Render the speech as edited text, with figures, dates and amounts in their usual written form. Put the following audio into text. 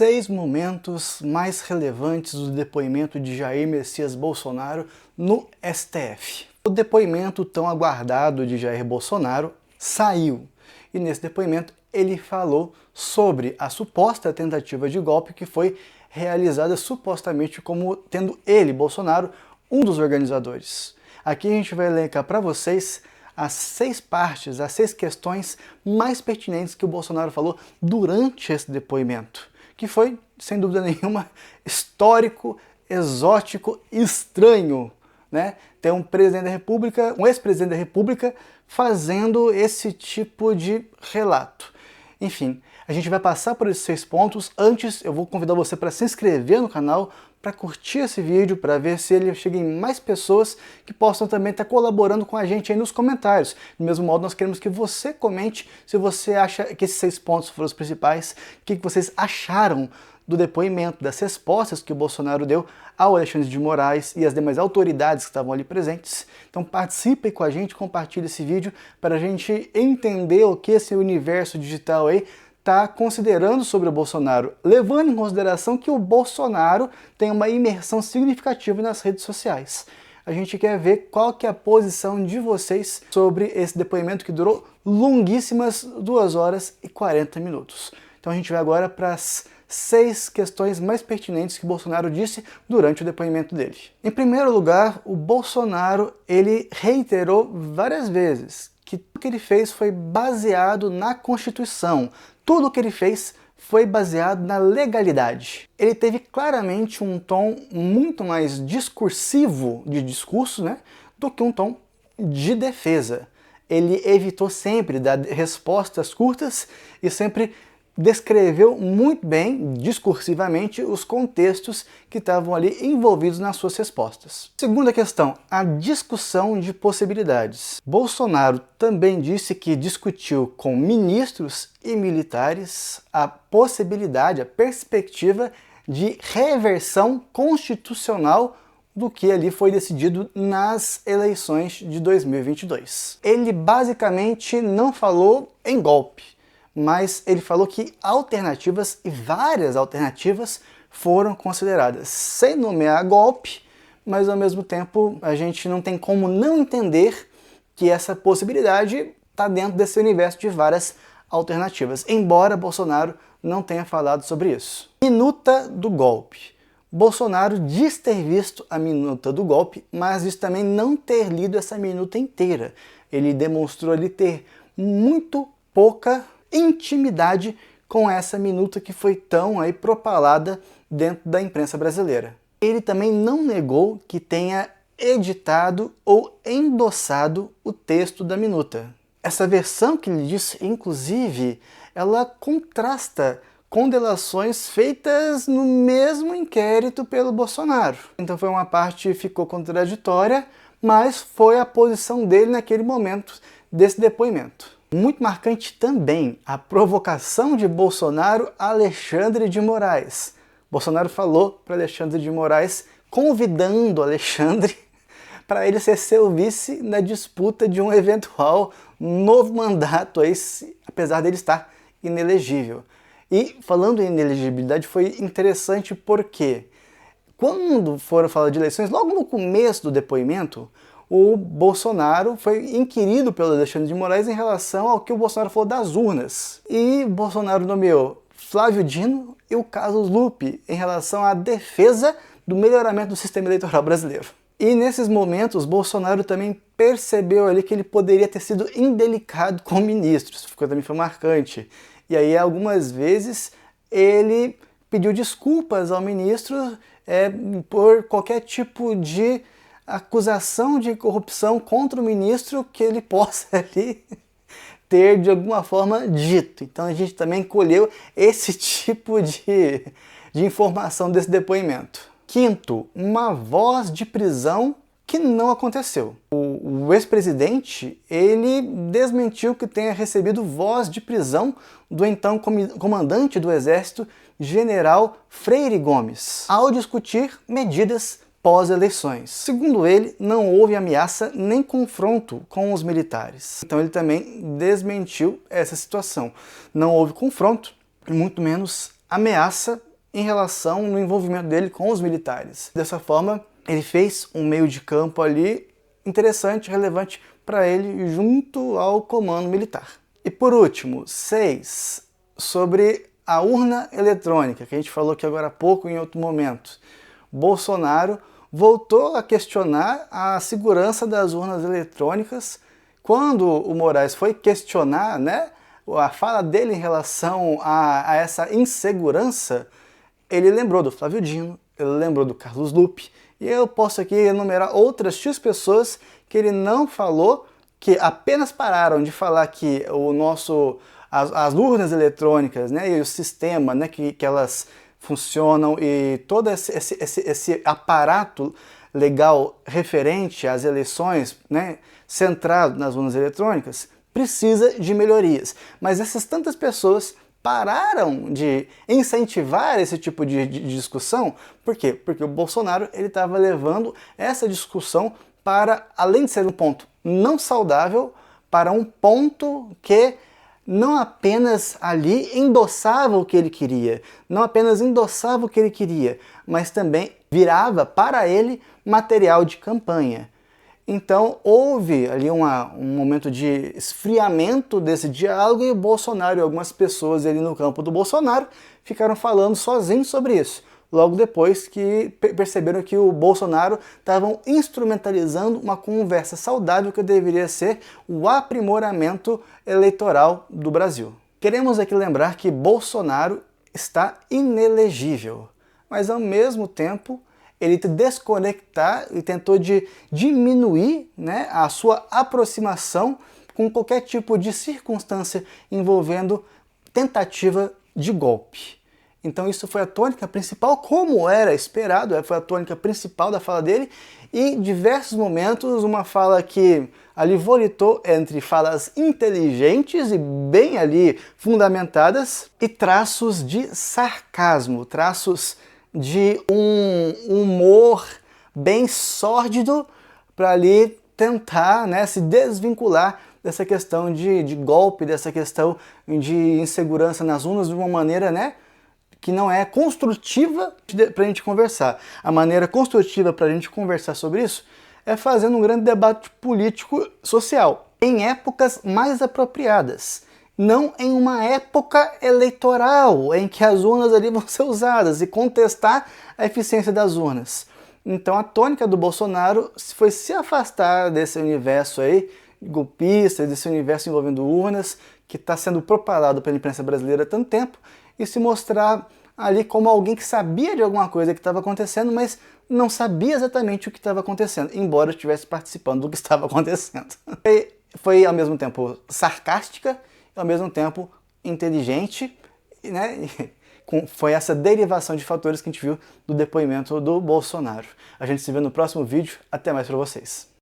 6 momentos mais relevantes do depoimento de Jair Messias Bolsonaro no STF. O depoimento tão aguardado de Jair Bolsonaro saiu, e nesse depoimento ele falou sobre a suposta tentativa de golpe que foi realizada supostamente como tendo ele, Bolsonaro, um dos organizadores. Aqui a gente vai elencar para vocês as 6 partes, as 6 questões mais pertinentes que o Bolsonaro falou durante esse depoimento, que foi, sem dúvida nenhuma, histórico, exótico, estranho, né? Ter um presidente da República, um ex-presidente da República, fazendo esse tipo de relato. Enfim, a gente vai passar por esses 6 pontos. Antes, eu vou convidar você para se inscrever no canal, para curtir esse vídeo, para ver se ele chega em mais pessoas que possam também estar colaborando com a gente aí nos comentários. Do mesmo modo, nós queremos que você comente se você acha que esses 6 pontos foram os principais, o que vocês acharam do depoimento, das respostas que o Bolsonaro deu ao Alexandre de Moraes e as demais autoridades que estavam ali presentes. Então participem com a gente, compartilhe esse vídeo para a gente entender o que esse universo digital aí está considerando sobre o Bolsonaro, levando em consideração que o Bolsonaro tem uma imersão significativa nas redes sociais. A gente quer ver qual que é a posição de vocês sobre esse depoimento que durou longuíssimas 2 horas e 40 minutos. Então a gente vai agora para as 6 questões mais pertinentes que Bolsonaro disse durante o depoimento dele. Em primeiro lugar, o Bolsonaro ele reiterou várias vezes que tudo que ele fez foi baseado na Constituição. Tudo o que ele fez foi baseado na legalidade. Ele teve claramente um tom muito mais discursivo de discurso, né, do que um tom de defesa. Ele evitou sempre dar respostas curtas e sempre descreveu muito bem, discursivamente, os contextos que estavam ali envolvidos nas suas respostas. Segunda questão, a discussão de possibilidades. Bolsonaro também disse que discutiu com ministros e militares a possibilidade, a perspectiva de reversão constitucional do que ali foi decidido nas eleições de 2022. Ele basicamente não falou em golpe, mas ele falou que alternativas, e várias alternativas, foram consideradas, sem nomear golpe, mas ao mesmo tempo a gente não tem como não entender que essa possibilidade está dentro desse universo de várias alternativas, embora Bolsonaro não tenha falado sobre isso. Minuta do golpe. Bolsonaro diz ter visto a minuta do golpe, mas diz também não ter lido essa minuta inteira. Ele demonstrou ali ter muito pouca intimidade com essa minuta que foi tão aí propalada dentro da imprensa brasileira. Ele também não negou que tenha editado ou endossado o texto da minuta. Essa versão que ele disse, inclusive, ela contrasta com delações feitas no mesmo inquérito pelo Bolsonaro. Então foi uma parte que ficou contraditória, mas foi a posição dele naquele momento desse depoimento. Muito marcante também a provocação de Bolsonaro a Alexandre de Moraes. Bolsonaro falou para Alexandre de Moraes, convidando Alexandre para ele ser seu vice na disputa de um eventual novo mandato, aí, apesar dele estar inelegível. E falando em inelegibilidade, foi interessante porque quando foram falar de eleições, logo no começo do depoimento, o Bolsonaro foi inquirido pelo Alexandre de Moraes em relação ao que o Bolsonaro falou das urnas. E Bolsonaro nomeou Flávio Dino e o Carlos Lupe em relação à defesa do melhoramento do sistema eleitoral brasileiro. E nesses momentos, Bolsonaro também percebeu ali que ele poderia ter sido indelicado com ministros, também foi marcante. E aí, algumas vezes, ele pediu desculpas ao ministro por qualquer tipo de acusação de corrupção contra o ministro que ele possa ali ter de alguma forma dito. Então a gente também colheu esse tipo de informação desse depoimento. Quinto, uma voz de prisão que não aconteceu. O ex-presidente, ele desmentiu que tenha recebido voz de prisão do então comandante do Exército, General Freire Gomes, ao discutir medidas pós-eleições. Segundo ele, não houve ameaça nem confronto com os militares. Então ele também desmentiu essa situação. Não houve confronto, e muito menos ameaça em relação no envolvimento dele com os militares. Dessa forma, ele fez um meio de campo ali interessante, relevante para ele junto ao comando militar. E por último, 6, sobre a urna eletrônica, que a gente falou aqui agora há pouco em outro momento. Bolsonaro voltou a questionar a segurança das urnas eletrônicas. Quando o Moraes foi questionar, né, a fala dele em relação a essa insegurança, ele lembrou do Flávio Dino, ele lembrou do Carlos Lupe, e eu posso aqui enumerar outras X pessoas que ele não falou, que apenas pararam de falar que as urnas eletrônicas, né, e o sistema, né, que elas funcionam e todo esse aparato legal referente às eleições, né, centrado nas urnas eletrônicas, precisa de melhorias. Mas essas tantas pessoas pararam de incentivar esse tipo de discussão. Por quê? Porque o Bolsonaro estava levando essa discussão para, além de ser um ponto não saudável, para um ponto que não apenas ali endossava o que ele queria, mas também virava para ele material de campanha. Então houve ali um momento de esfriamento desse diálogo e o Bolsonaro e algumas pessoas ali no campo do Bolsonaro ficaram falando sozinhos sobre isso. Logo depois que perceberam que o Bolsonaro estavam instrumentalizando uma conversa saudável que deveria ser o aprimoramento eleitoral do Brasil. Queremos aqui lembrar que Bolsonaro está inelegível, mas ao mesmo tempo ele te desconectar e tentou diminuir, né, a sua aproximação com qualquer tipo de circunstância envolvendo tentativa de golpe. Então isso foi a tônica principal, como era esperado, foi a tônica principal da fala dele, e em diversos momentos uma fala que ali volitou entre falas inteligentes e bem ali fundamentadas e traços de sarcasmo, traços de um humor bem sórdido para ali tentar, né, se desvincular dessa questão de golpe, dessa questão de insegurança nas urnas de uma maneira, né, que não é construtiva para a gente conversar. A maneira construtiva para a gente conversar sobre isso é fazendo um grande debate político-social, em épocas mais apropriadas. Não em uma época eleitoral, em que as urnas ali vão ser usadas e contestar a eficiência das urnas. Então a tônica do Bolsonaro foi se afastar desse universo aí, golpista, desse universo envolvendo urnas, que está sendo propalado pela imprensa brasileira há tanto tempo, e se mostrar ali como alguém que sabia de alguma coisa que estava acontecendo, mas não sabia exatamente o que estava acontecendo, embora estivesse participando do que estava acontecendo. Foi ao mesmo tempo sarcástica, ao mesmo tempo inteligente, né? Foi essa derivação de fatores que a gente viu do depoimento do Bolsonaro. A gente se vê no próximo vídeo. Até mais para vocês.